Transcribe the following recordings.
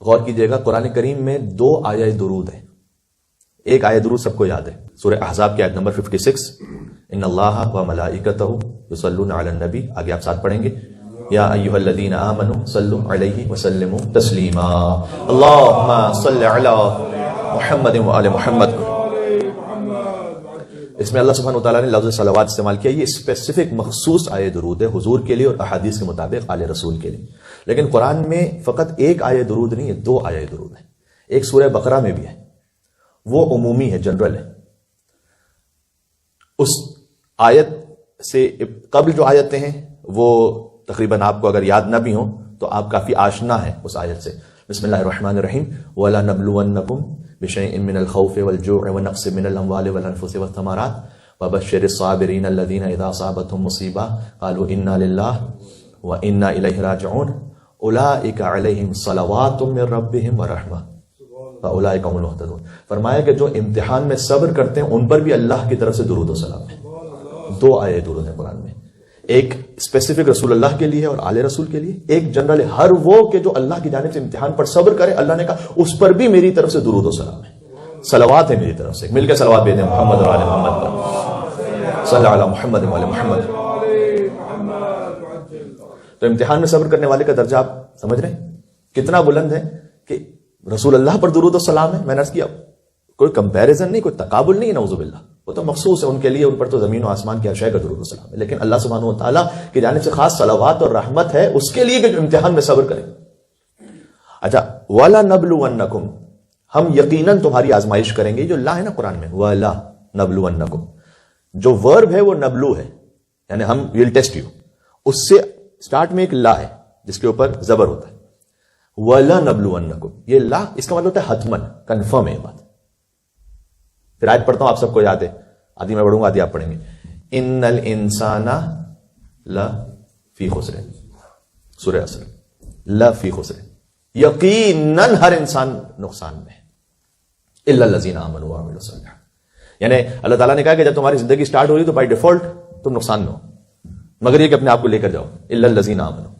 غور کیجئے گا قرآن کریم میں 2 آیہ درود ہیں. ایک آیہ درود سب کو یاد ہے, سورہ احزاب کی آیت نمبر 56, ان اللہ و ملائکتہ یصلون علی النبی. آگے آپ ساتھ پڑھیں گے, یا ایھا الذین آمنوا صلوا علیہ وسلموا تسلیما. اللہم صل علی محمد و آل محمد. اس میں اللہ سبحانہ وتعالیٰ نے لفظ صلوات استعمال کیا. یہ اسپیسیفک مخصوص آیہ درود ہے حضور کے لیے اور احادیث کے مطابق آل رسول کے لیے. لیکن قرآن میں فقط ایک آیہ درود نہیں ہے, 2 آیہ درود ہیں. ایک سورہ بقرہ میں بھی ہے, وہ عمومی ہے, جنرل ہے. اس آیت سے قبل جو آیتیں ہیں وہ تقریباً آپ کو اگر یاد نہ بھی ہوں تو آپ کافی آشنا ہیں اس آیت سے. بسم اللہ الرحمن الرحیم. وَلَنَبْلُوَنَّكُمْ بِشَيْءٍ مِّنَ الْخَوْفِ وَالْجُوعِ وَنَقْصٍ مِّنَ الْأَمْوَالِ وَالْأَنفُسِ وَالثَّمَرَاتِ وَبَشِّرِ الصَّابِرِينَ الَّذِينَ إِذَا أَصَابَتْهُم مُّصِيبَةٌ قَالُوا إِنَّا لِلَّهِ وَإِنَّا إِلَيْهِ رَاجِعُونَ أُولَٰئِكَ عَلَيْهِمْ صَلَوَاتٌ مِّن رَّبِّهِمْ وَرَحْمَةٌ وَأُولَٰئِكَ هُمُ الْمُهْتَدُونَ. فرمایا کہ جو امتحان میں صبر کرتے ہیں ان پر بھی اللہ کی طرف سے درود و سلام ہے. 2 آیے درود ہیں قرآن میں, ایک اسپیسیفک رسول اللہ کے لیے اور آل رسول کے لیے, ایک جنرل ہے ہر وہ کہ جو اللہ کی جانب سے امتحان پر صبر کرے. اللہ نے کہا اس پر بھی میری طرف سے درود و سلام ہے, صلوات ہے میری طرف سے. مل کے صلوات بھیجیں محمد اور آل محمد پر, صلی علی محمد و آل محمد. تو امتحان میں صبر کرنے والے کا درجہ آپ سمجھ رہے ہیں کتنا بلند ہے کہ رسول اللہ پر درود و سلام ہے. میں نے عرض کیا کوئی کمپیریزن نہیں, کوئی تقابل نہیں ہے, نعوذ باللہ, وہ تو مخصوص ہے ان کے لیے, ان پر تو زمین و آسمان کی ہر شے کا درود و سلام ہے. لیکن اللہ سبحانہ و تعالیٰ کی جانب سے خاص صلوات اور رحمت ہے اس کے لیے کہ جو امتحان میں صبر کرے. اچھا, وَلَنَبْلُوَنَّكُمْ, ہم یقیناً تمہاری آزمائش کریں گے. جو لا ہے نا قرآن میں, وَلَنَبْلُوَنَّكُمْ, جو ورب ہے وہ نبلو ہے, یعنی ہم ویل ٹیسٹ یو. اس سے سٹارٹ میں ایک لا ہے جس کے اوپر زبر ہوتا ہے. وَلَنَبْلُوَنَّكُمْ, یہ لا اس کا مطلب ہوتا ہے حتمن, کنفرم ہے یہ بات. پھر آیت پڑھتا ہوں, آپ سب کو یاد ہے, آدھی میں پڑھوں گا آدھی آپ پڑھیں گے. ان الانسان لفی خسر, سورہ عصر, لفی خسر, یقیناً ہر انسان نقصان میں, الا الذین آمنوا وعملوا الصالحات. یعنی اللہ تعالیٰ نے کہا کہ جب تمہاری زندگی سٹارٹ ہو رہی تو بائی ڈیفالٹ تم نقصان میں ہو, مگر یہ کہ اپنے آپ کو لے کر جاؤ. الا الذین آمنوا.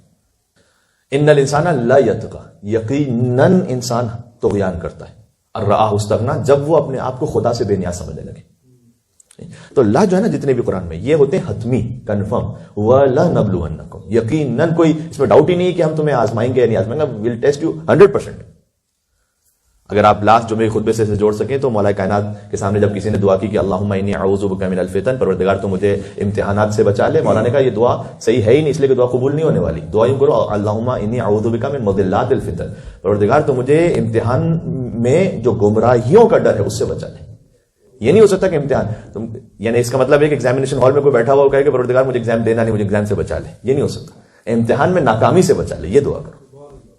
ان الانسان لا یتقی, یقیناً انسان طغیان کرتا ہے. الرآہ استغنا, جب وہ اپنے آپ کو خدا سے بے نیاز سمجھنے لگے. تو لا جو ہے نا جتنے بھی قرآن میں یہ ہوتے ہیں حتمی, کنفرم. وَلَنَبْلُوَنَّكُمْ, یقیناً کوئی اس میں ڈاؤٹ ہی نہیں ہے کہ ہم تمہیں آزمائیں گے یا نہیں آزمائیں گے. We'll test you 100%. اگر آپ لاسٹ جمعے خطبے سے جوڑ سکیں تو مولا کائنات کے سامنے جب کسی نے دعا کی کہ اللہم انی اعوذ بک من الفتن, پروردگار تو مجھے امتحانات سے بچا لے, مولا نے کہا یہ دعا صحیح ہے ہی نہیں, اس لیے کہ دعا قبول نہیں ہونے والی. دعا یوں کرو, اللہم انی اعوذ بک من مضلات الفتن, پروردگار تو مجھے امتحان میں جو گمراہیوں کا ڈر ہے اس سے بچا لے. یہ نہیں ہو سکتا کہ امتحان تم, یعنی اس کا مطلب ہے کہ ایگزامینیشن ہال میں کوئی بیٹھا ہوا کہے کہ پروردگار مجھے ایگزام دینا نہیں, مجھے ایگزام سے بچا لے. یہ نہیں ہو سکتا. امتحان میں ناکامی سے بچا لے, یہ دعا کرو.